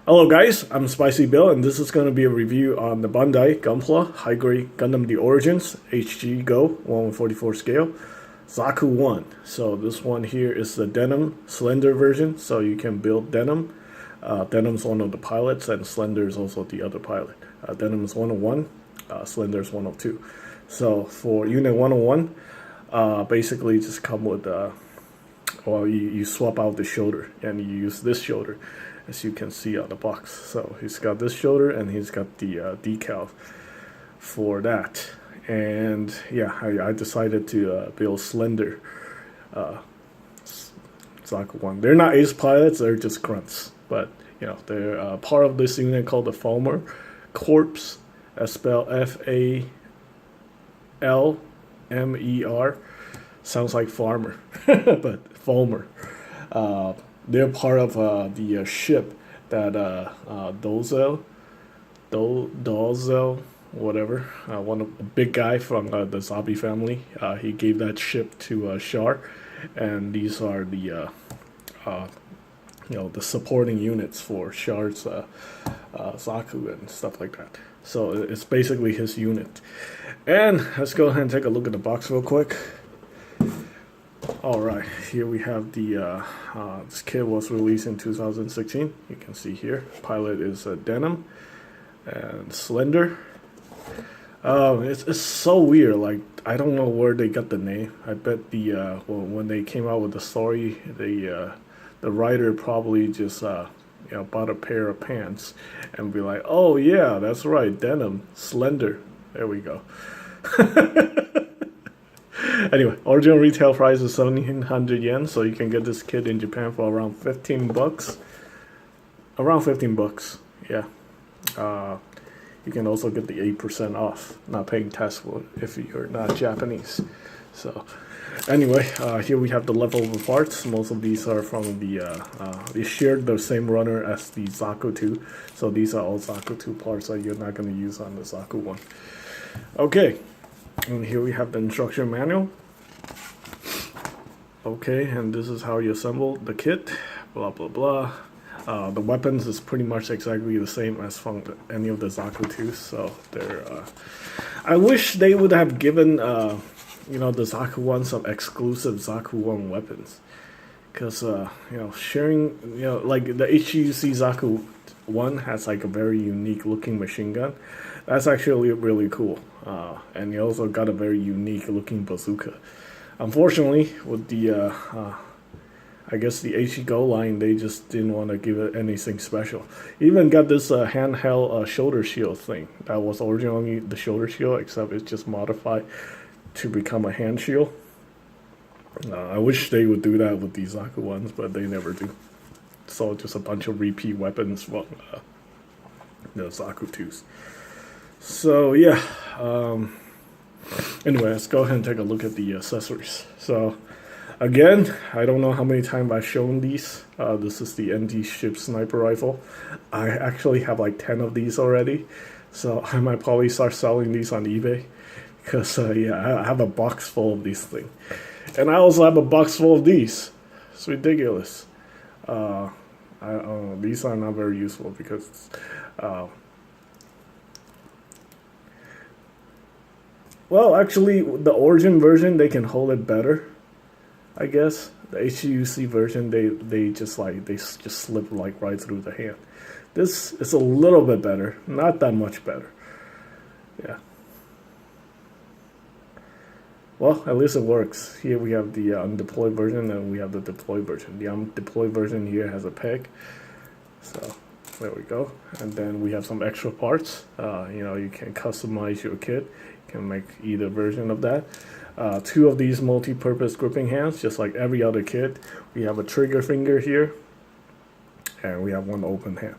Hello guys, I'm Spyxi Build, and this is going to be a review on the Bandai Gunpla High Grade Gundam The Origins HGGO 1/44 scale Zaku 1. So this one here is the Denim Slender version, so you can build Denim. Denim's one of the pilots, and Slender is also the other pilot. Denim is 101, Slender is 102. So for Unit 101, basically just come with, you swap out the shoulder, and you use this shoulder, as you can see on the box. So he's got this shoulder, and he's got the decal for that. And yeah, I decided to build Slender Zaku 1. They're not ace pilots, they're just grunts. But, you know, they're part of this unit called the Falmer Corps, spelled F-A-L-M-E-R. Sounds like farmer, but Falmer. They're part of the ship that Dozel, whatever, one of the big guy from the Zabi family. He gave that ship to Char, and these are the the supporting units for Char's Zaku and stuff like that. So it's basically his unit. And let's go ahead and take a look at the box real quick. Alright, here we have the, this kit was released in 2016. You can see here, pilot is Denim and Slender. It's so weird, like, I don't know where they got the name. I bet when they came out with the story, the writer probably just, bought a pair of pants and be like, oh yeah, that's right, Denim, Slender, there we go. Anyway, original retail price is 1,700 yen, so you can get this kit in Japan for around 15 bucks. Around 15 bucks, yeah. You can also get the 8% off, not paying tax if you're not Japanese. So, anyway, here we have the leftover parts. Most of these are from they shared the same runner as the Zaku 2. So these are all Zaku 2 parts that you're not going to use on the Zaku 1. Okay. And here we have the instruction manual. Okay, and this is how you assemble the kit. Blah blah blah. The weapons is pretty much exactly the same as from any of the Zaku 2s. So they're. I wish they would have given the Zaku 1 some exclusive Zaku 1 weapons, because sharing like the HGGO Zaku 1 has like a very unique looking machine gun. That's actually really cool. And you also got a very unique looking bazooka. Unfortunately, with the, I guess the HGGO line, they just didn't want to give it anything special. Even got this handheld shoulder shield thing. That was originally the shoulder shield, except it's just modified to become a hand shield. I wish they would do that with these Zaku ones, but they never do. So just a bunch of repeat weapons from the Zaku 2s. So yeah, anyway, let's go ahead and take a look at the accessories. So again, I don't know how many times I've shown these. This is the ND ship sniper rifle. I actually have like 10 of these already, so I might probably start selling these on eBay, because yeah, I have a box full of these things, and I also have a box full of these. It's ridiculous. These are not very useful because well, actually, the origin version, they can hold it better, I guess. The HGGO version, they just slip like right through the hand. This is a little bit better, not that much better. Yeah. Well, at least it works. Here we have the undeployed version, and we have the deployed version. The undeployed version here has a peg, so there we go. And then we have some extra parts. You can customize your kit. Can make either version of that. 2 of these multi-purpose gripping hands, just like every other kit. We have a trigger finger here, and we have one open hand.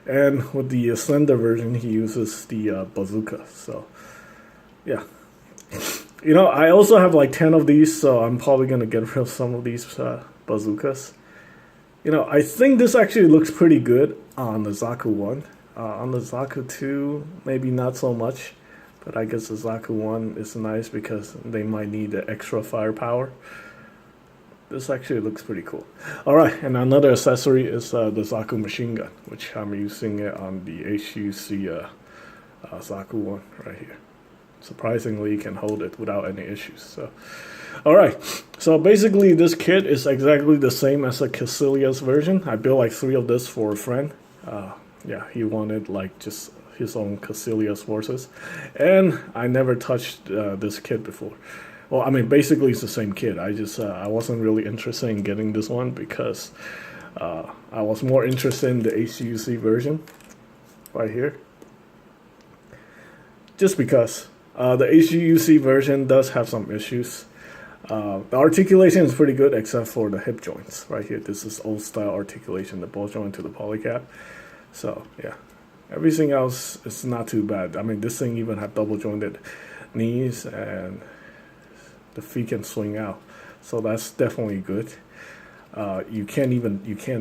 And with the Slender version, he uses the bazooka. So yeah, I also have like 10 of these, so I'm probably gonna get rid of some of these bazookas. I think this actually looks pretty good on the Zaku 1. On the Zaku 2, maybe not so much. But I guess the Zaku 1 is nice because they might need the extra firepower. this actually looks pretty cool. All right, and another accessory is the Zaku machine gun, which I'm using it on the HGC Zaku one right here. Surprisingly, you can hold it without any issues. So, all right. So basically, this kit is exactly the same as the Caecilius version. I built like 3 of this for a friend. Yeah, he wanted like just his own Caecilius horses, and I never touched this kit before. Well, I mean, basically it's the same kit. I wasn't really interested in getting this one because I was more interested in the HGC version right here. Just because the HGC version does have some issues. The articulation is pretty good except for the hip joints right here. This is old style articulation, the ball joint to the polycap. So yeah, everything else is not too bad. I mean, this thing even had double jointed knees and the feet can swing out, so that's definitely good. You can't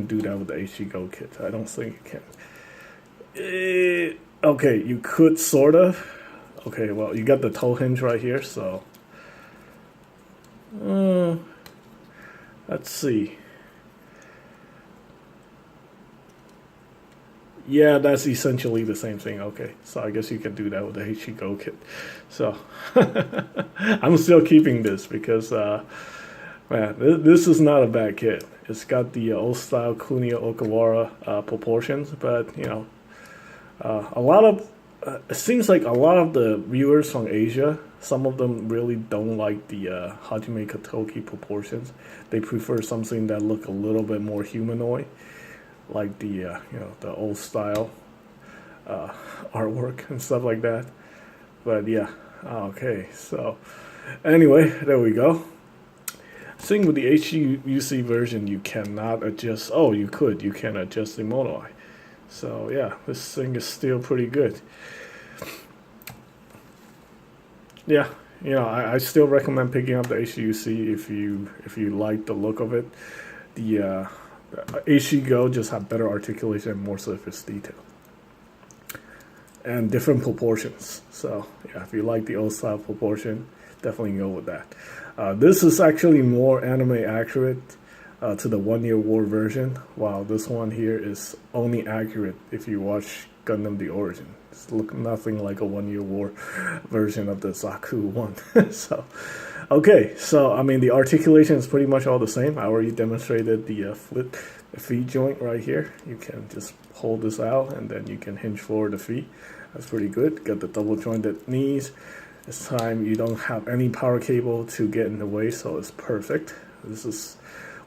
do that with the HGGO kit. I don't think you can. Okay, you could sort of. Okay, well, you got the toe hinge right here, so let's see. Yeah, that's essentially the same thing. Okay, so I guess you can do that with the HGGO kit. So I'm still keeping this because man, this is not a bad kit. It's got the old style Kunia Okawara proportions, but you know, a lot of it seems like a lot of the viewers from Asia, some of them really don't like the Hajime Katoki proportions. They prefer something that look a little bit more humanoid, like the you know, the old style artwork and stuff like that. But yeah, okay, so anyway, there we go. Thing with the HGUC version, you cannot adjust. Oh, you can adjust the mono eye. So yeah, this thing is still pretty good. Yeah, you know, I still recommend picking up the HGUC if you like the look of it. The HGGO just have better articulation and more surface detail and different proportions. So yeah, if you like the old style proportion, definitely go with that. This is actually more anime accurate to the 1 Year War version, while this one here is only accurate if you watch Gundam The Origin. It's look nothing like a 1 Year War version of the Zaku one. So, okay, so I mean the articulation is pretty much all the same. I already demonstrated the feet joint right here. You can just hold this out and then you can hinge forward the feet. That's pretty good. Got the double jointed knees. This time you don't have any power cable to get in the way, so it's perfect. This is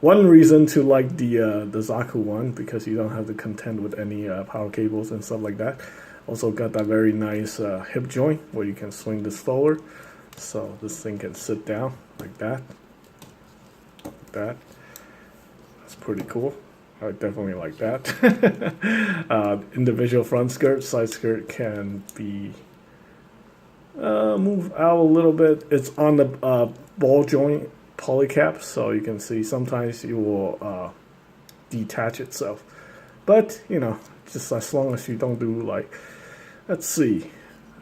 one reason to like the Zaku one, because you don't have to contend with any power cables and stuff like that. Also got that very nice hip joint where you can swing this forward, so this thing can sit down like that. Like that. That's pretty cool. I definitely like that. Individual front skirt, side skirt can be move out a little bit. It's on the ball joint polycap, so you can see sometimes it will detach itself, but you know, just as long as you don't do like, let's see,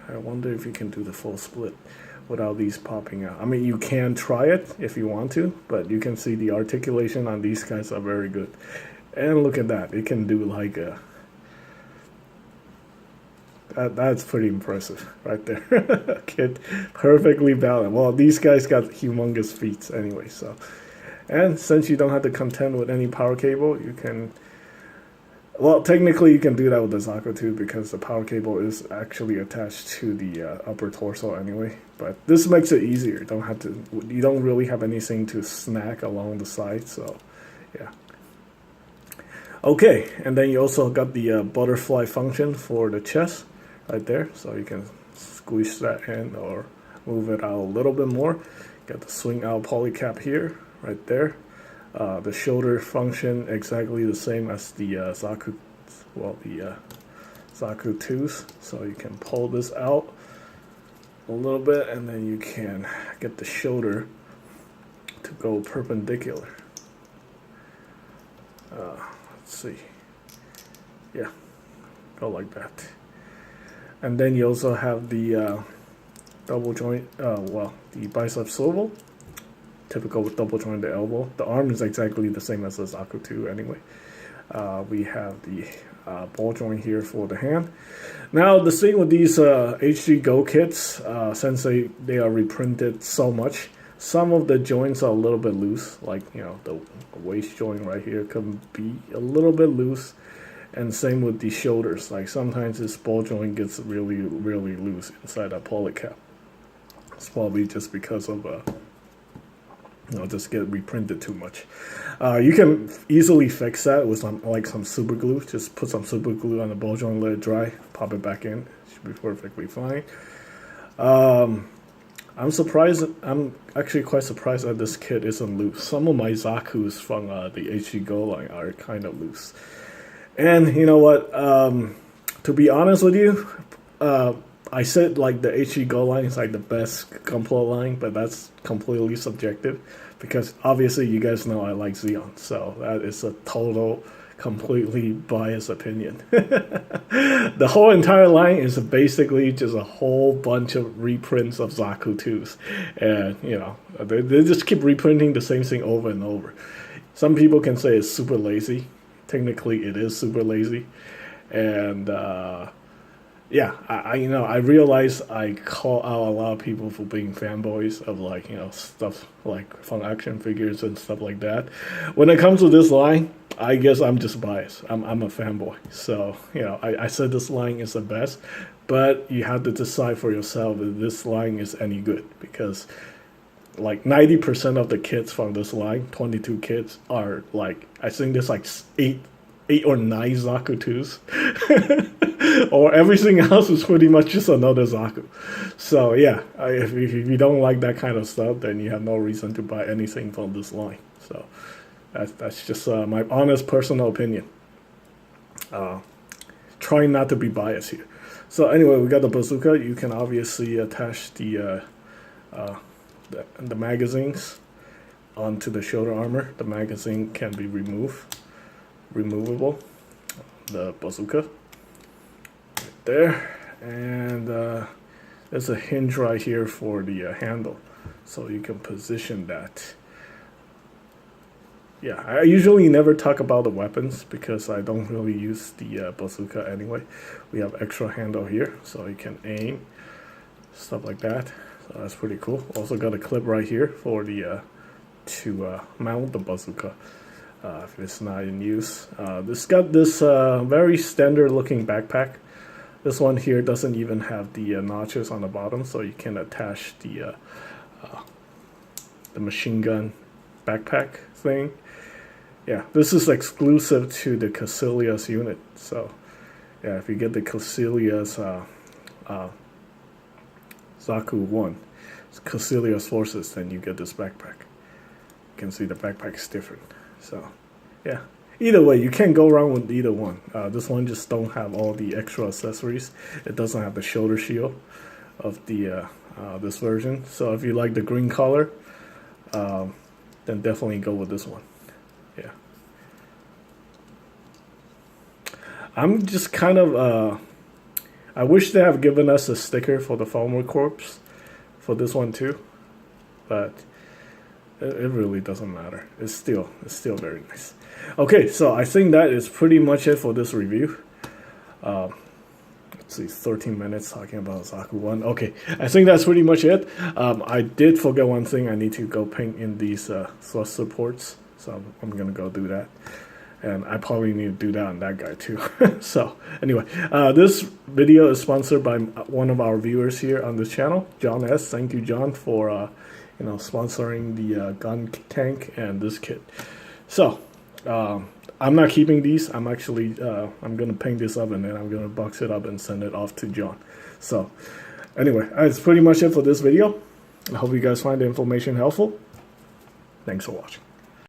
I wonder if you can do the full split without these popping out. I mean, you can try it if you want to, but you can see the articulation on these guys are very good. And look at that, it can do like a that's pretty impressive right there. Kid, perfectly balanced. Well, these guys got humongous feet anyway, so. And since you don't have to contend with any power cable, you can, well, technically you can do that with the Zaku too, because the power cable is actually attached to the upper torso anyway. But this makes it easier. You don't really have anything to snag along the side, so yeah. Okay, and then you also got the butterfly function for the chest right there, so you can squeeze that in or move it out a little bit more. Got the swing out polycap here, right there. The shoulder function exactly the same as the Zaku, well, the Zaku 2s. So you can pull this out a little bit, and then you can get the shoulder to go perpendicular. Let's see. Yeah, go like that. And then you also have the double joint, well, the bicep swivel typical double jointed elbow. The arm is exactly the same as the Zaku 2 anyway. We have the ball joint here for the hand. Now the thing with these HGGO kits, since they are reprinted so much, some of the joints are a little bit loose, like, you know, the waist joint right here can be a little bit loose, and same with the shoulders. Like sometimes this ball joint gets really loose inside that poly cap. It's probably just because of you know, just get reprinted too much. You can easily fix that with some super glue. Just put some super glue on the ball joint, let it dry, pop it back in. It should be perfectly fine. I'm surprised. I'm actually quite surprised that this kit isn't loose. Some of my Zakus from the HGGO line are kind of loose. And you know what? To be honest with you, I said like the HGGO line is like the best Gunpla line, but that's completely subjective because obviously you guys know I like Zeon, so that is a completely biased opinion. The whole entire line is basically just a whole bunch of reprints of Zaku 2s, and you know they just keep reprinting the same thing over and over. Some people can say it's super lazy. Technically, it is super lazy, and yeah, I realize I call out a lot of people for being fanboys of like, you know, stuff like fun action figures and stuff like that. When it comes to this line, I guess I'm just biased. I'm a fanboy. So, you know, I said this line is the best, but you have to decide for yourself if this line is any good, because like 90% of the kits from this line, 22 kits, are like, I think there's like eight or nine Zaku 2s. Or everything else is pretty much just another Zaku. So yeah, if you don't like that kind of stuff, then you have no reason to buy anything from this line. So that's just my honest personal opinion. Trying not to be biased here. So anyway, we got the bazooka. You can obviously attach the magazines onto the shoulder armor. The magazine can be removable. The bazooka. There, and there's a hinge right here for the handle, so you can position that. Yeah, I usually never talk about the weapons because I don't really use the bazooka anyway. We have extra handle here, so you can aim, stuff like that. So that's pretty cool. Also got a clip right here for the to mount the bazooka if it's not in use. This got this very standard looking backpack. This one here doesn't even have the notches on the bottom, so you can attach the machine gun backpack thing. Yeah, this is exclusive to the Caecilius unit. So, yeah, if you get the Caecilius Zaku 1, Caecilius Forces, then you get this backpack. You can see the backpack is different. So, yeah. Either way, you can't go wrong with either one. This one just don't have all the extra accessories. It doesn't have the shoulder shield of the this version. So if you like the green color, then definitely go with this one. Yeah. I'm just kind of I wish they have given us a sticker for the Farmer Corps for this one too, but it really doesn't matter. It's still very nice. Okay, so I think that is pretty much it for this review. Let's see, 13 minutes talking about Zaku 1. Okay, I think that's pretty much it. I did forget one thing. I need to go paint in these thrust supports, so I'm going to go do that. And I probably need to do that on that guy too. So anyway, this video is sponsored by one of our viewers here on this channel, John S. Thank you, John, for sponsoring the gun tank and this kit. So I'm not keeping these. I'm actually I'm gonna paint this up and then I'm gonna box it up and send it off to John. So anyway, that's pretty much it for this video. I hope you guys find the information helpful. Thanks for watching.